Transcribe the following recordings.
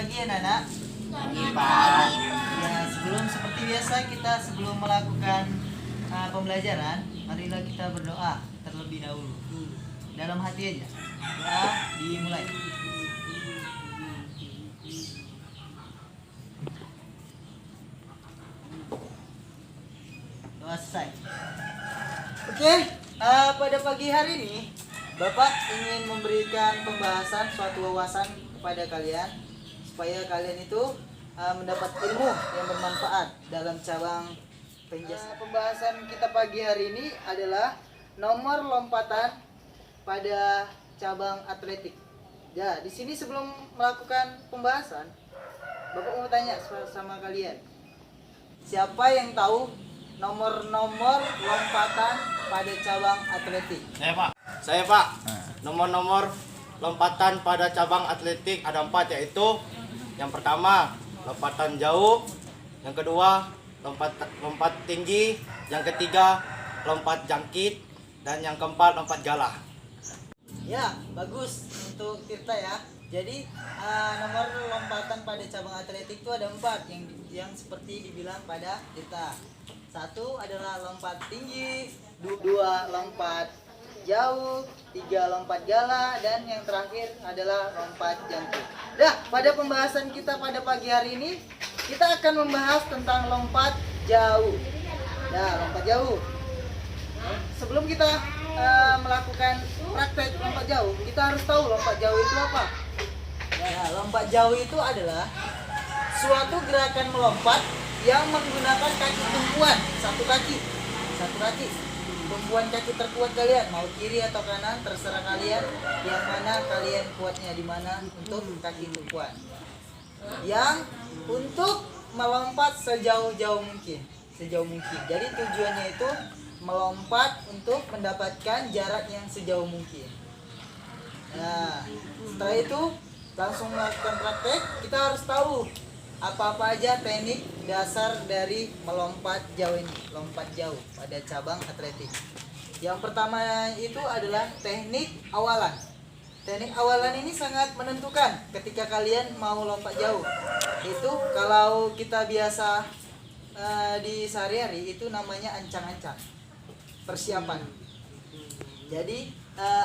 pagi anak-anak. Ya, seperti biasa sebelum melakukan pembelajaran, marilah kita berdoa terlebih dahulu. Dalam hati aja. Ya, dimulai. Doa selesai. Oke, pada pagi hari ini Bapak ingin memberikan pembahasan suatu wawasan kepada kalian supaya kalian itu mendapat ilmu yang bermanfaat dalam cabang penjelasan. Pembahasan kita pagi hari ini adalah nomor lompatan pada cabang atletik. Ya, di sini sebelum melakukan pembahasan, Bapak mau tanya sama kalian. Siapa yang tahu nomor-nomor lompatan pada cabang atletik? Saya Pak. Nomor-nomor lompatan pada cabang atletik ada 4, yaitu yang pertama lompatan jauh, yang kedua lompat tinggi, yang ketiga lompat jangkit, dan yang keempat lompat galah. Ya, bagus untuk Tirta ya. Jadi nomor lompatan pada cabang atletik itu ada 4 yang seperti dibilang pada Tirta. 1 adalah lompat tinggi, 2 lompat jauh, 3 lompat galah, dan yang terakhir adalah lompat jangkit. Nah, pada pembahasan kita pada pagi hari ini, kita akan membahas tentang lompat jauh. Nah, lompat jauh. Sebelum kita melakukan praktek lompat jauh, kita harus tahu lompat jauh itu apa. Ya, lompat jauh itu adalah suatu gerakan melompat yang menggunakan kaki tumpuan, satu kaki. Tumpuan kaki terkuat kalian, mau kiri atau kanan terserah kalian, yang mana kalian kuatnya di mana untuk kaki tumpuan. Yang untuk melompat sejauh mungkin. Jadi tujuannya itu melompat untuk mendapatkan jarak yang sejauh mungkin. Nah, setelah itu langsung melakukan praktek. Kita harus tahu apa-apa aja teknik dasar dari melompat jauh ini, lompat jauh pada cabang atletik. Yang pertama itu adalah teknik awalan. Teknik awalan ini sangat menentukan ketika kalian mau lompat jauh. Itu kalau kita biasa di sehari-hari itu namanya ancang-ancang, persiapan. Jadi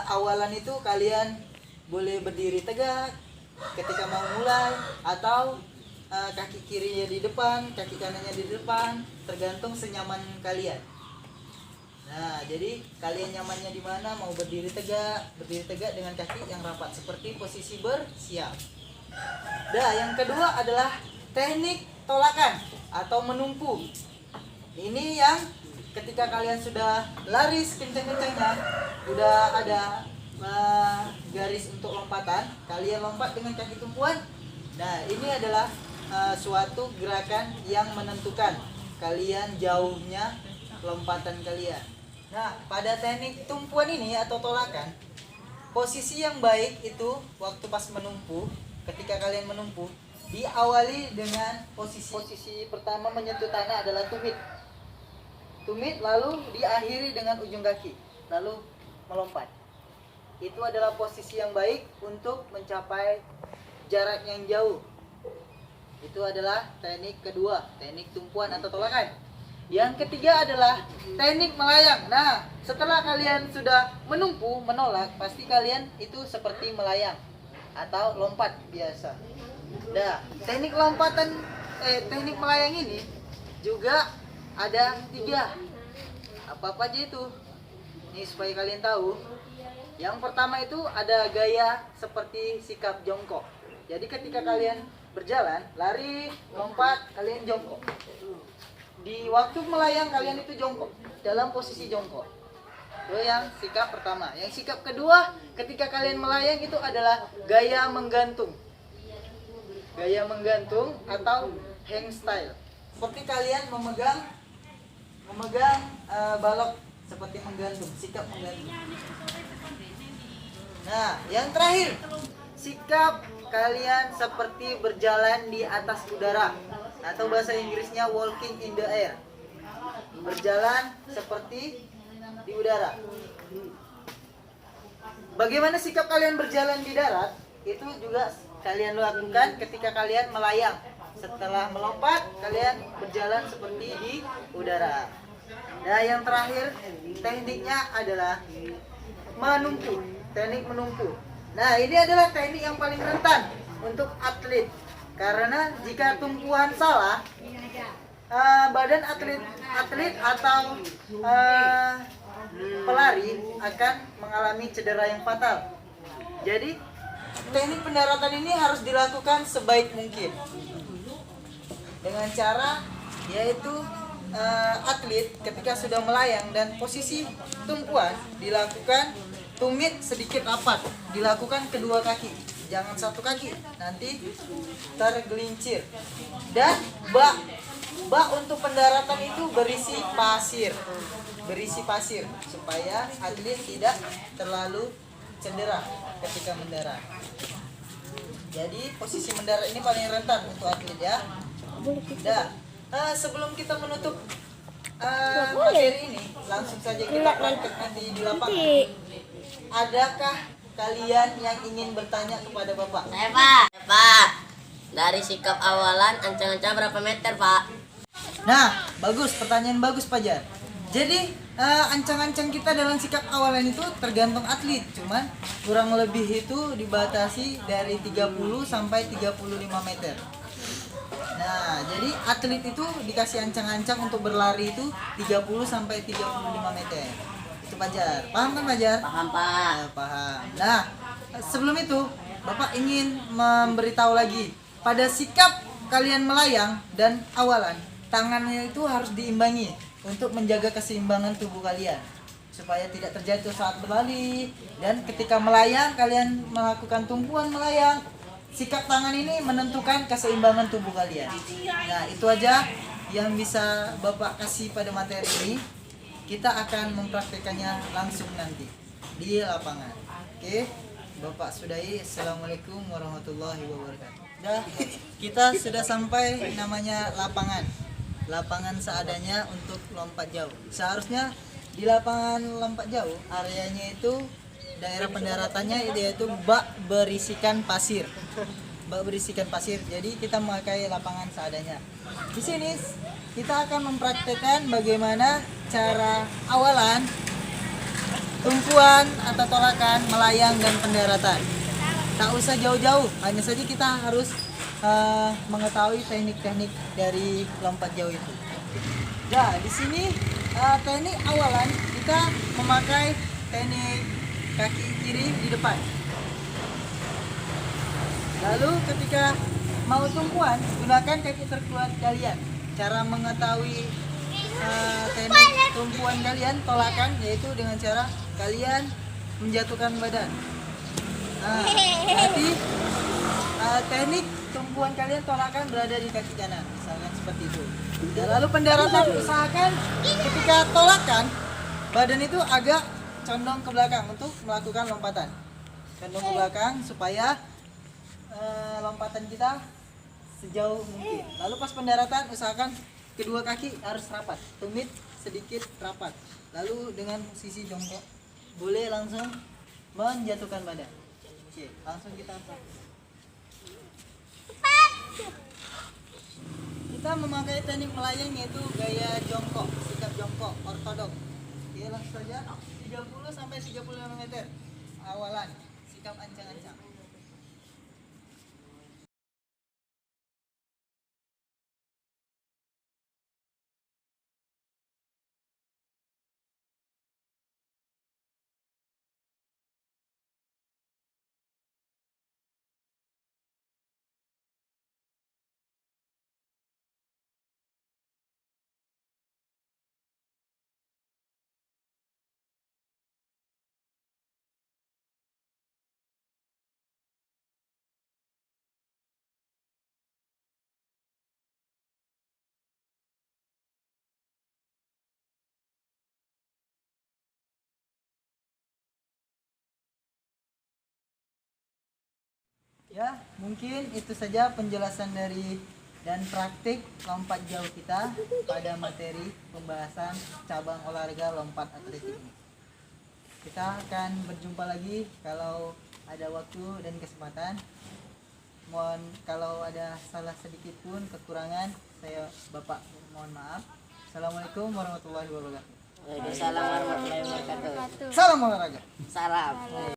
awalan itu kalian boleh berdiri tegak ketika mau mulai, atau kaki kirinya di depan, kaki kanannya di depan, tergantung senyaman kalian. Nah, jadi kalian nyamannya di mana, mau berdiri tegak dengan kaki yang rapat seperti posisi bersiap. Nah, yang kedua adalah teknik tolakan atau menumpu. Ini yang ketika kalian sudah lari kencang-kencangnya, udah ada garis untuk lompatan, kalian lompat dengan kaki tumpuan. Nah, ini adalah suatu gerakan yang menentukan kalian jauhnya lompatan kalian. Nah, pada teknik tumpuan ini atau tolakan, posisi yang baik itu waktu pas menumpu, ketika kalian menumpu, diawali dengan posisi pertama menyentuh tanah adalah tumit, lalu diakhiri dengan ujung kaki, lalu melompat. Itu adalah posisi yang baik untuk mencapai jarak yang jauh. Itu adalah teknik kedua, teknik tumpuan atau tolakan. Yang ketiga adalah teknik melayang. Nah, setelah kalian sudah menumpu, menolak, pasti kalian itu seperti melayang atau lompat biasa. Nah, teknik teknik melayang ini juga ada 3. Apa aja itu? Ini supaya kalian tahu. Yang pertama itu ada gaya seperti sikap jongkok. Jadi ketika kalian berjalan, lari, lompat, kalian jongkok. Di waktu melayang kalian itu jongkok, dalam posisi jongkok. Itu yang sikap pertama. Yang sikap kedua, ketika kalian melayang itu adalah gaya menggantung. Gaya menggantung atau hang style. Seperti kalian memegang balok seperti menggantung, sikap menggantung. Nah, yang terakhir, sikap kalian seperti berjalan di atas udara, atau bahasa Inggrisnya walking in the air. Berjalan seperti di udara. Bagaimana sikap kalian berjalan di darat? itu juga kalian lakukan ketika kalian melayang. Setelah melompat, kalian berjalan seperti di udara. Nah, yang terakhir tekniknya adalah menumpu. Teknik menumpu. Nah, ini adalah teknik yang paling rentan untuk atlet. Karena jika tumpuan salah, badan atlet atau pelari akan mengalami cedera yang fatal. Jadi, teknik pendaratan ini harus dilakukan sebaik mungkin. Dengan cara yaitu atlet ketika sudah melayang dan posisi tumpuan dilakukan tumit sedikit rapat, dilakukan kedua kaki, jangan satu kaki, nanti tergelincir. Dan bak untuk pendaratan itu berisi pasir supaya atlet tidak terlalu cedera ketika mendarat. Jadi posisi mendarat ini paling rentan untuk atlet ya. Nah, sebelum kita menutup materi ini, langsung saja kita praktek nanti di lapangan. Adakah kalian yang ingin bertanya kepada Bapak? Saya Pak. Dari sikap awalan ancang-ancang berapa meter Pak? Nah, bagus, pertanyaan bagus Pak Jar. Jadi ancang-ancang kita dalam sikap awalan itu tergantung atlet, cuman kurang lebih itu dibatasi dari 30 sampai 35 meter. Nah, jadi atlet itu dikasih ancang-ancang untuk berlari itu 30 sampai 35 meter. Itu Pak Jar. Paham kan Pak Jar? Paham Pak. Paham. Nah, sebelum itu Bapak ingin memberitahu lagi pada sikap kalian melayang dan awalan, tangannya itu harus diimbangi untuk menjaga keseimbangan tubuh kalian supaya tidak terjatuh saat berlari, dan ketika melayang kalian melakukan tumpuan melayang. Sikap tangan ini menentukan keseimbangan tubuh kalian. Nah, itu aja yang bisa Bapak kasih pada materi ini. Kita akan mempraktekannya langsung nanti di lapangan. Oke, Bapak sudahi. Assalamualaikum warahmatullahi wabarakatuh. Nah, kita sudah sampai namanya lapangan. Lapangan seadanya untuk lompat jauh. Seharusnya di lapangan lompat jauh areanya itu daerah pendaratannya yaitu bak berisikan pasir. Bak berisikan pasir. Jadi kita memakai lapangan seadanya. Di sini kita akan mempraktekkan bagaimana cara awalan, tumpuan atau tolakan, melayang dan pendaratan. Tak usah jauh-jauh, hanya saja kita harus mengetahui teknik-teknik dari lompat jauh itu. Nah, di sini teknik awalan kita memakai teknik kaki kiri di depan. Lalu ketika mau tumpuan, gunakan kaki terkuat kalian. Cara mengetahui teknik tumpuan kalian, tolakan, yaitu dengan cara kalian menjatuhkan badan. Nah, nanti teknik tumpuan kalian tolakan berada di kaki kanan, misalkan seperti itu. Dan lalu pendaratan, usahakan ketika tolakan badan itu agak condong ke belakang untuk melakukan lompatan. Condong ke belakang supaya lompatan kita sejauh mungkin. Lalu pas pendaratan usahakan kedua kaki harus rapat, tumit sedikit rapat. Lalu dengan sisi jongkok boleh langsung menjatuhkan badan. Oke, langsung kita memakai teknik melayang yaitu gaya jongkok, sikap jongkok ortodok. Oke, langsung saja 30 sampai 35 meter awalan, sikap ancang-ancang. Ya, mungkin itu saja penjelasan dari dan praktik lompat jauh kita pada materi pembahasan cabang olahraga lompat atletik ini. Kita akan berjumpa lagi kalau ada waktu. waktu dan kesempatan. Mohon kalau ada salah sedikit pun kekurangan, saya Bapak mohon maaf. Assalamualaikum warahmatullahi wabarakatuh. Waalaikumsalam warahmatullahi wabarakatuh. Salam olahraga. Salam.